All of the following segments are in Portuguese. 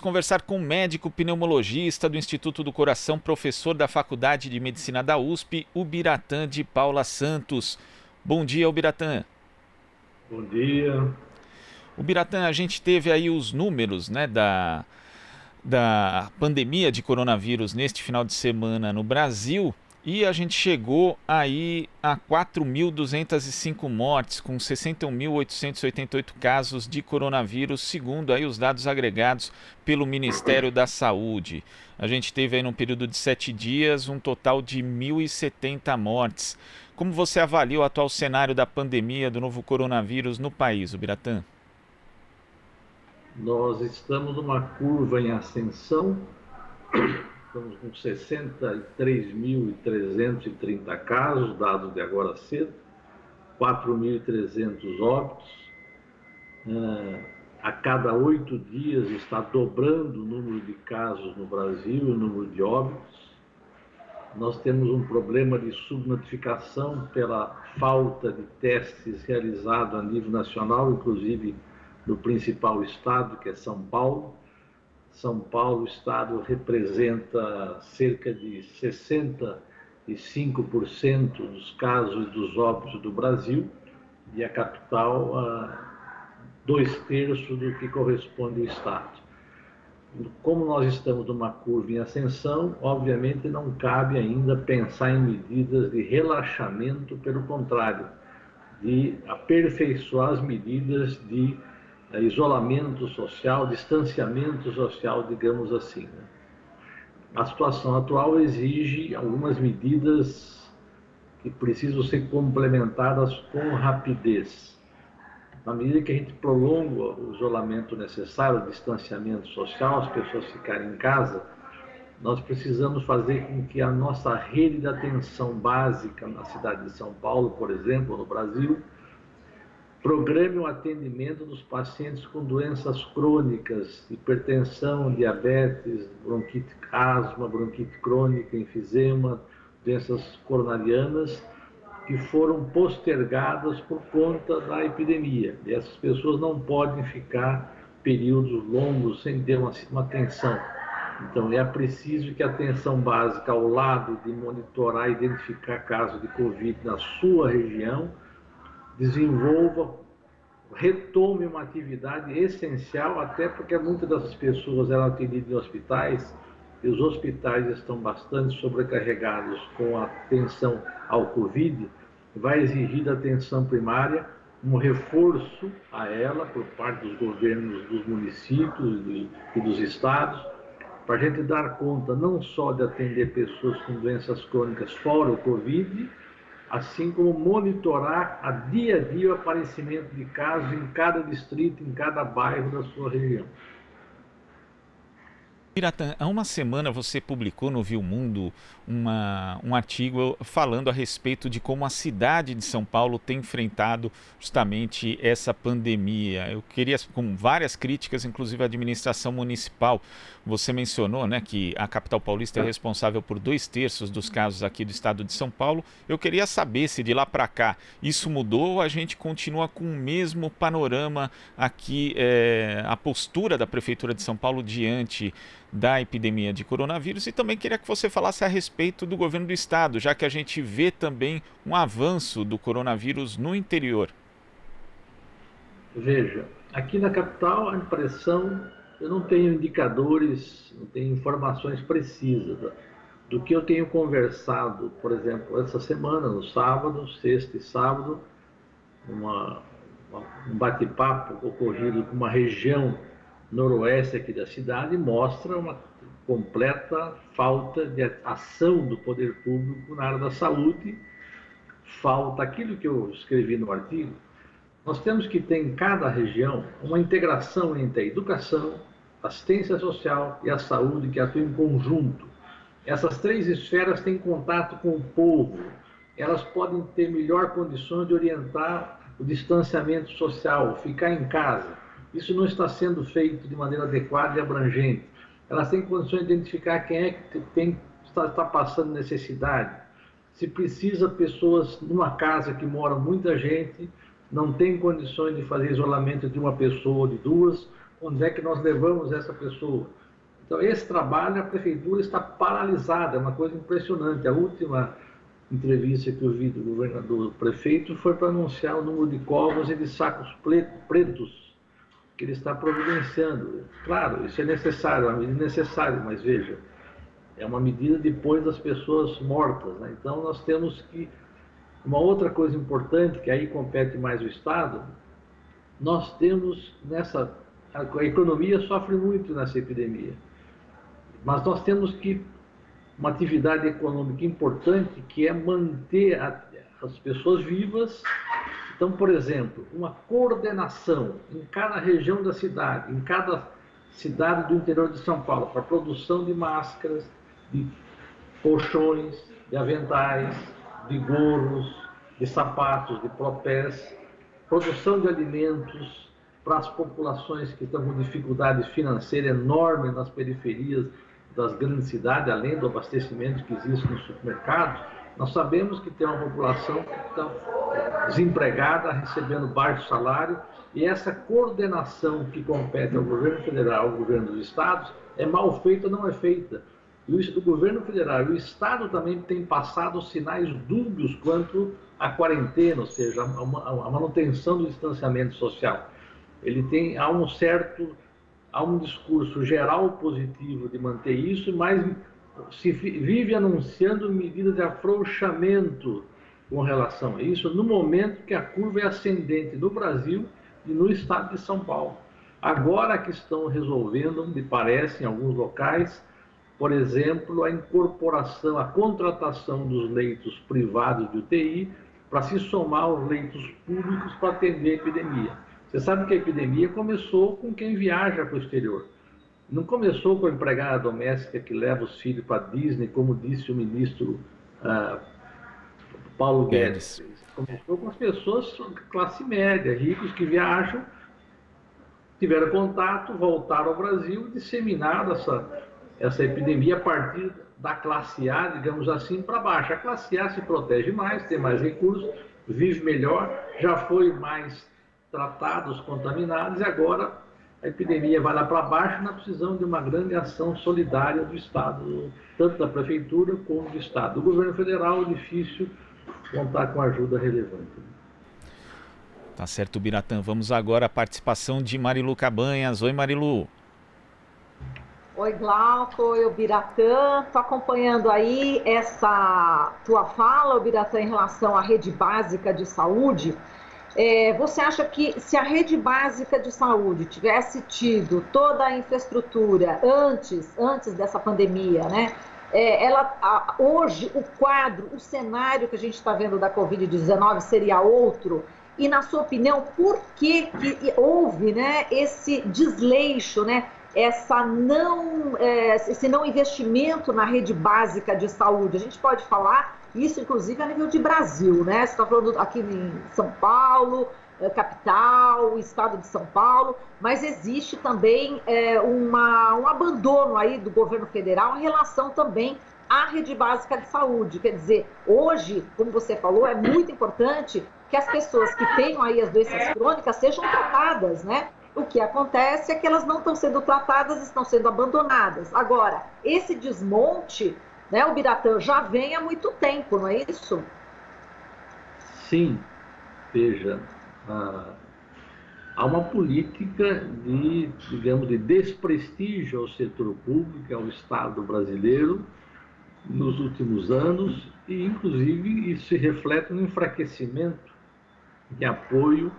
conversar com o médico pneumologista do Instituto do Coração, professor da Faculdade de Medicina da USP, Ubiratã de Paula Santos. Bom dia, Ubiratã. Bom dia. Ubiratã, a gente teve aí os números, né, da pandemia de coronavírus neste final de semana no Brasil. E a gente chegou aí a 4.205 mortes, com 61.888 casos de coronavírus, segundo aí os dados agregados pelo Ministério da Saúde. A gente teve aí num período de 7 dias um total de 1.070 mortes. Como você avalia o atual cenário da pandemia do novo coronavírus no país, Ubiratã? Nós estamos numa curva em ascensão, estamos com 63.330 casos, dados de agora cedo, 4.300 óbitos. A cada 8 dias está dobrando o número de casos no Brasil e o número de óbitos. Nós temos um problema de subnotificação pela falta de testes realizados a nível nacional, inclusive no principal estado, que é São Paulo. São Paulo, o estado, representa cerca de 65% dos casos dos óbitos do Brasil, e a capital, 2/3 do que corresponde ao estado. Como nós estamos numa curva em ascensão, obviamente não cabe ainda pensar em medidas de relaxamento, pelo contrário, de aperfeiçoar as medidas de isolamento social, distanciamento social, digamos assim. A situação atual exige algumas medidas que precisam ser complementadas com rapidez. Na medida que a gente prolonga o isolamento necessário, o distanciamento social, as pessoas ficarem em casa, nós precisamos fazer com que a nossa rede de atenção básica na cidade de São Paulo, por exemplo, no Brasil, programe o atendimento dos pacientes com doenças crônicas, hipertensão, diabetes, bronquite, asma, bronquite crônica, enfisema, doenças coronarianas, que foram postergadas por conta da epidemia. E essas pessoas não podem ficar períodos longos sem ter uma atenção. Então, é preciso que a atenção básica, ao lado de monitorar e identificar casos de Covid na sua região, desenvolva, retome uma atividade essencial, até porque muitas dessas pessoas eram atendidas em hospitais, e os hospitais estão bastante sobrecarregados com a atenção ao Covid. Vai exigir da atenção primária um reforço a ela por parte dos governos dos municípios e dos estados, para a gente dar conta não só de atender pessoas com doenças crônicas fora o Covid, assim como monitorar a dia o aparecimento de casos em cada distrito, em cada bairro da sua região. Ubiratã, há uma semana você publicou no Viu Mundo um artigo falando a respeito de como a cidade de São Paulo tem enfrentado justamente essa pandemia. Eu queria, com várias críticas, inclusive à administração municipal. Você mencionou, né, que a capital paulista é responsável por 2/3 dos casos aqui do estado de São Paulo. Eu queria saber se de lá para cá isso mudou ou a gente continua com o mesmo panorama aqui, a postura da Prefeitura de São Paulo diante da epidemia de coronavírus, e também queria que você falasse a respeito do governo do estado, já que a gente vê também um avanço do coronavírus no interior. Veja, aqui na capital a impressão, eu não tenho indicadores, não tenho informações precisas do que eu tenho conversado, por exemplo, essa semana, no sábado, sexta e sábado, um bate-papo ocorrido com uma região noroeste aqui da cidade mostra uma completa falta de ação do poder público na área da saúde. Falta aquilo que eu escrevi no artigo. Nós temos que ter em cada região uma integração entre a educação, a assistência social e a saúde, que atuam em conjunto. Essas 3 esferas têm contato com o povo. Elas podem ter melhor condições de orientar o distanciamento social, ficar em casa. Isso não está sendo feito de maneira adequada e abrangente. Elas têm condições de identificar quem é que está passando necessidade. Se precisa, pessoas numa casa que mora muita gente, não tem condições de fazer isolamento de uma pessoa ou de 2, onde é que nós levamos essa pessoa? Então, esse trabalho, a prefeitura está paralisada, é uma coisa impressionante. A última entrevista que eu vi do governador, do prefeito, foi para anunciar o número de covas e de sacos pretos que ele está providenciando. Claro, isso é necessário, é uma medida necessária, mas veja, é uma medida depois das pessoas mortas, né? Então, nós temos que... Uma outra coisa importante, que aí compete mais o Estado, nós temos nessa... A economia sofre muito nessa epidemia, mas nós temos que... Uma atividade econômica importante, que é manter as pessoas vivas. Então, por exemplo, uma coordenação em cada região da cidade, em cada cidade do interior de São Paulo, para a produção de máscaras, de colchões, de aventais, de gorros, de sapatos, de propés, produção de alimentos para as populações que estão com dificuldade financeira enorme nas periferias das grandes cidades, além do abastecimento que existe nos supermercados. Nós sabemos que tem uma população que está desempregada, recebendo baixo salário, e essa coordenação que compete ao governo federal, ao governo dos estados, é mal feita, não é feita. E o governo federal e o estado também têm passado sinais dúbios quanto à quarentena, ou seja, a manutenção do distanciamento social. Há um discurso geral positivo de manter isso, mas se vive anunciando medidas de afrouxamento com relação a isso, no momento que a curva é ascendente no Brasil e no estado de São Paulo. Agora que estão resolvendo, me parece, em alguns locais, por exemplo, a incorporação, a contratação dos leitos privados de UTI para se somar aos leitos públicos para atender a epidemia. Você sabe que a epidemia começou com quem viaja para o exterior. Não começou com a empregada doméstica que leva os filhos para a Disney, como disse o ministro Paulo Guedes. Começou com as pessoas de classe média, ricos que viajam, tiveram contato, voltaram ao Brasil e disseminaram essa epidemia a partir da classe A, digamos assim, para baixo. A classe A se protege mais, tem mais recursos, vive melhor, já foi mais tratados, contaminados, e agora a epidemia vai lá para baixo. Nós precisamos de uma grande ação solidária do Estado, tanto da Prefeitura como do Estado. Do governo federal é difícil contar com ajuda relevante. Tá certo, Biratã. Vamos agora à participação de Marilu Cabanhas. Oi, Marilu. Oi, Glauco. Oi, Biratã. Estou acompanhando aí essa tua fala, Biratã, em relação à rede básica de saúde. Você acha que se a rede básica de saúde tivesse tido toda a infraestrutura antes dessa pandemia, né? Hoje o quadro, o cenário que a gente está vendo da Covid-19 seria outro? E, na sua opinião, por que houve, né, esse desleixo, né, esse não investimento na rede básica de saúde? A gente pode falar isso, inclusive, a nível de Brasil, né? Você está falando aqui em São Paulo, capital, estado de São Paulo, mas existe também um abandono aí do governo federal em relação também à rede básica de saúde. Quer dizer, hoje, como você falou, é muito importante que as pessoas que tenham aí as doenças crônicas sejam tratadas, né? O que acontece é que elas não estão sendo tratadas, estão sendo abandonadas. Agora, esse desmonte, né, o Biratã, já vem há muito tempo, não é isso? Sim, veja, há uma política de, digamos, de desprestígio ao setor público, ao Estado brasileiro, nos últimos anos, e inclusive isso se reflete no enfraquecimento de apoio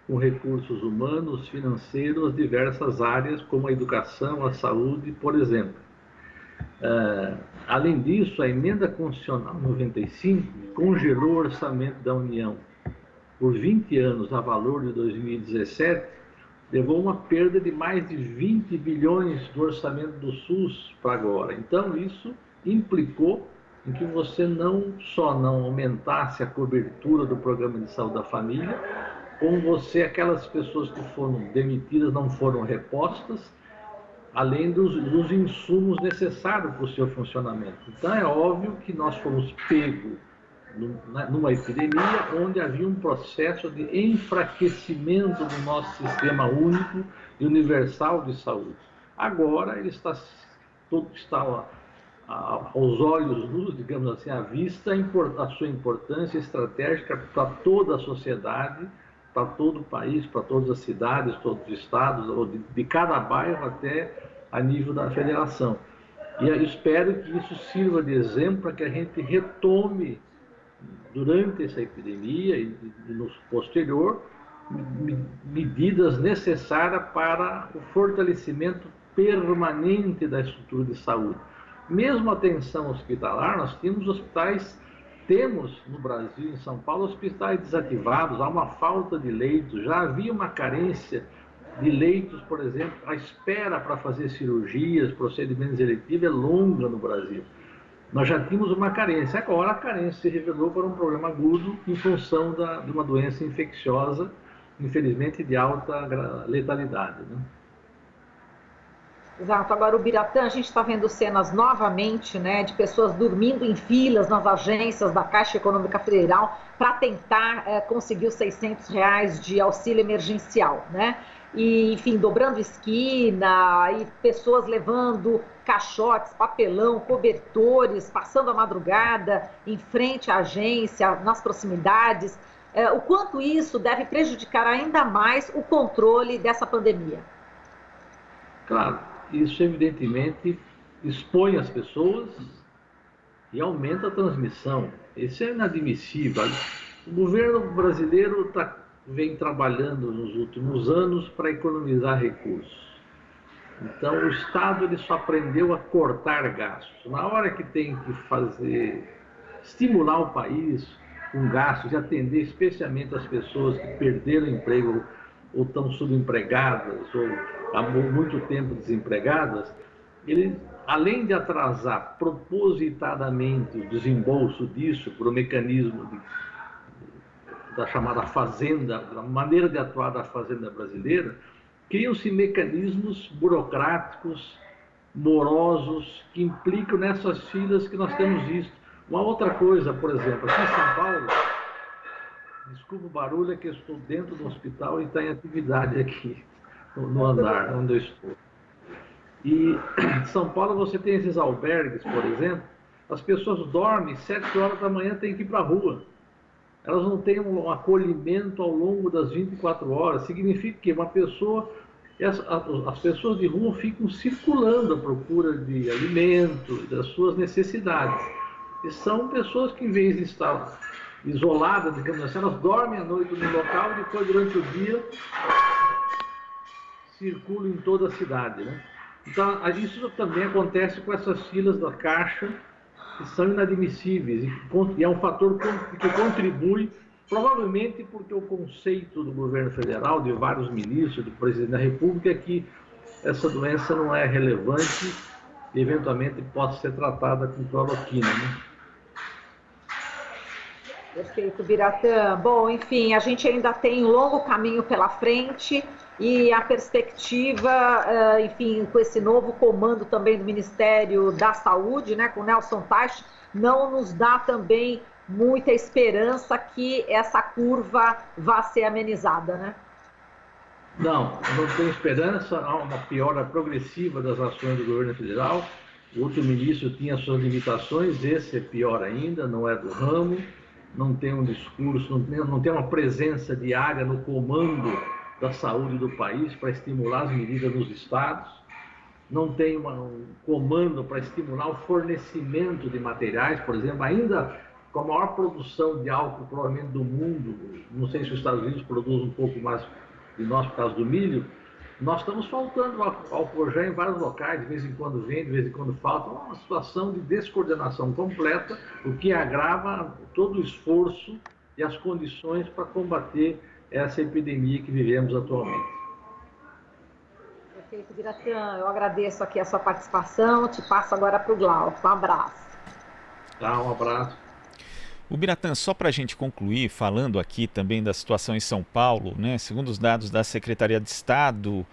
com recursos humanos, financeiros, diversas áreas, como a educação, a saúde, por exemplo. Além disso, a Emenda Constitucional 95 congelou o orçamento da União por 20 anos a valor de 2017, levou uma perda de mais de 20 bilhões do orçamento do SUS para agora. Então, isso implicou em que você não aumentasse a cobertura do programa de saúde da família, como aquelas pessoas que foram demitidas não foram repostas, além dos insumos necessários para o seu funcionamento. Então, é óbvio que nós fomos pegos numa epidemia onde havia um processo de enfraquecimento do nosso sistema único e universal de saúde. Agora ele está aos olhos nus, digamos assim, à vista, a sua importância estratégica para toda a sociedade, para todo o país, para todas as cidades, todos os estados, de cada bairro até a nível da federação. E eu espero que isso sirva de exemplo para que a gente retome, durante essa epidemia e no posterior, medidas necessárias para o fortalecimento permanente da estrutura de saúde. Mesmo a atenção hospitalar, nós temos no Brasil, em São Paulo, hospitais desativados, há uma falta de leitos, já havia uma carência de leitos, por exemplo, a espera para fazer cirurgias, procedimentos eletivos é longa no Brasil. Nós já tínhamos uma carência, agora a carência se revelou para um problema agudo em função de uma doença infecciosa, infelizmente de alta letalidade, né? Exato. Agora, o Biratã, a gente está vendo cenas novamente, né, de pessoas dormindo em filas nas agências da Caixa Econômica Federal para tentar conseguir os R$600 de auxílio emergencial, né? E, enfim, dobrando esquina, e pessoas levando caixotes, papelão, cobertores, passando a madrugada em frente à agência, nas proximidades. O quanto isso deve prejudicar ainda mais o controle dessa pandemia? Claro, isso evidentemente expõe as pessoas e aumenta a transmissão. Isso é inadmissível. O governo brasileiro vem trabalhando nos últimos anos para economizar recursos. Então, o Estado ele só aprendeu a cortar gastos. Na hora que tem que estimular o país com gastos e atender especialmente as pessoas que perderam o emprego ou estão subempregadas ou há muito tempo desempregadas, ele, além de atrasar propositadamente o desembolso disso por um mecanismo da chamada fazenda, da maneira de atuar da fazenda brasileira, criam-se mecanismos burocráticos, morosos, que implicam nessas filas que nós temos visto. Uma outra coisa, por exemplo, aqui em São Paulo, desculpa o barulho, é que eu estou dentro do hospital e está em atividade aqui, no andar onde eu estou. E em São Paulo você tem esses albergues, por exemplo, as pessoas dormem, 7 horas da manhã tem que ir para a rua. Elas não têm um acolhimento ao longo das 24 horas. Significa que as pessoas de rua ficam circulando à procura de alimento, das suas necessidades. E são pessoas que, em vez de estar isoladas, digamos assim, elas dormem à noite no local e depois, durante o dia, circulam em toda a cidade, né? Então, isso também acontece com essas filas da Caixa, que são inadmissíveis, e é um fator que contribui, provavelmente porque o conceito do governo federal, de vários ministros, do presidente da República, é que essa doença não é relevante e, eventualmente, possa ser tratada com cloroquina, né? Perfeito, Biratã. Bom, enfim, a gente ainda tem um longo caminho pela frente e a perspectiva, enfim, com esse novo comando também do Ministério da Saúde, né, com Nelson Teich, não nos dá também muita esperança que essa curva vá ser amenizada, né? Não tem esperança. Há uma piora progressiva das ações do governo federal. O outro ministro tinha suas limitações, esse é pior ainda, não é do ramo, não tem um discurso, não tem uma presença diária no comando da saúde do país para estimular as medidas nos estados, não tem um comando para estimular o fornecimento de materiais, por exemplo, ainda com a maior produção de álcool provavelmente do mundo, não sei se os Estados Unidos produzem um pouco mais de nós por causa do milho, nós estamos faltando álcool gel em vários locais, de vez em quando vem, de vez em quando falta, uma situação de descoordenação completa, o que agrava todo o esforço e as condições para combater essa epidemia que vivemos atualmente. Perfeito, Biratã. Eu agradeço aqui a sua participação. Te passo agora para o Glauco. Um abraço. Tá, um abraço. O Biratã, só para a gente concluir, falando aqui também da situação em São Paulo, né, segundo os dados da Secretaria de Estado,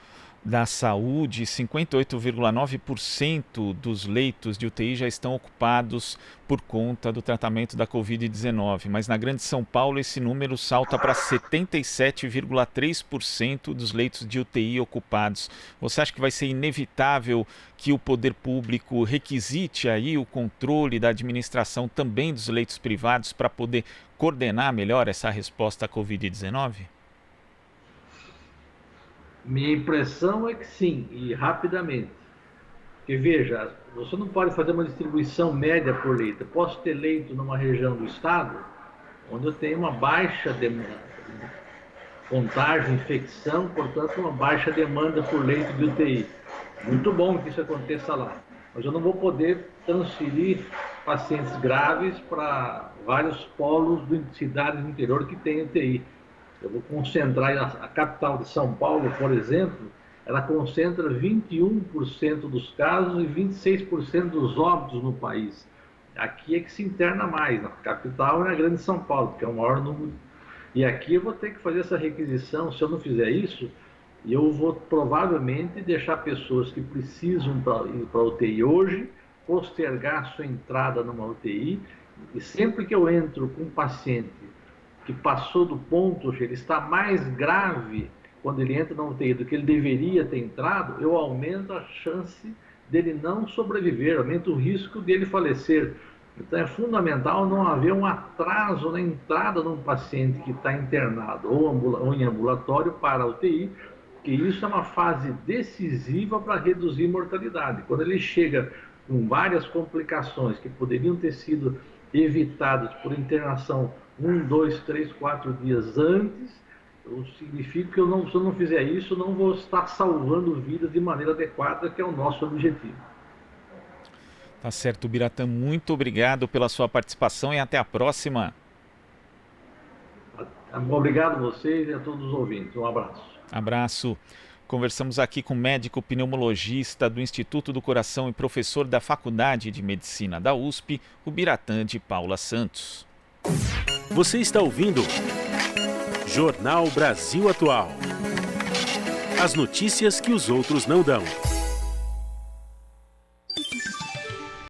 da Saúde, 58,9% dos leitos de UTI já estão ocupados por conta do tratamento da Covid-19, mas na Grande São Paulo esse número salta para 77,3% dos leitos de UTI ocupados. Você acha que vai ser inevitável que o poder público requisite aí o controle da administração também dos leitos privados para poder coordenar melhor essa resposta à Covid-19? Minha impressão é que sim, e rapidamente. Porque veja, você não pode fazer uma distribuição média por leito. Eu posso ter leito numa região do estado onde eu tenho uma baixa demanda, contágio, infecção, portanto uma baixa demanda por leito de UTI. Muito bom que isso aconteça lá, mas eu não vou poder transferir pacientes graves para vários polos de cidades do interior que têm UTI. Eu vou concentrar a capital de São Paulo, por exemplo, ela concentra 21% dos casos e 26% dos óbitos no país. Aqui é que se interna mais, na capital e na Grande São Paulo, que é o maior número. E aqui eu vou ter que fazer essa requisição. Se eu não fizer isso, eu vou provavelmente deixar pessoas que precisam ir para a UTI hoje, postergar sua entrada numa UTI, e sempre que eu entro com um paciente que passou do ponto, ele está mais grave quando ele entra na UTI do que ele deveria ter entrado, eu aumento a chance dele não sobreviver, aumento o risco dele falecer. Então é fundamental não haver um atraso na entrada de um paciente que está internado ou em ambulatório para a UTI, que isso é uma fase decisiva para reduzir mortalidade. Quando ele chega com várias complicações que poderiam ter sido evitadas por internação 1, 2, 3, 4 dias antes, significa que se eu não fizer isso, eu não vou estar salvando vidas de maneira adequada, que é o nosso objetivo. Tá certo, Biratã, muito obrigado pela sua participação e até a próxima. Obrigado a vocês e a todos os ouvintes. Um abraço. Abraço. Conversamos aqui com o médico pneumologista do Instituto do Coração e professor da Faculdade de Medicina da USP, o Biratã de Paula Santos. Você está ouvindo Jornal Brasil Atual. As notícias que os outros não dão.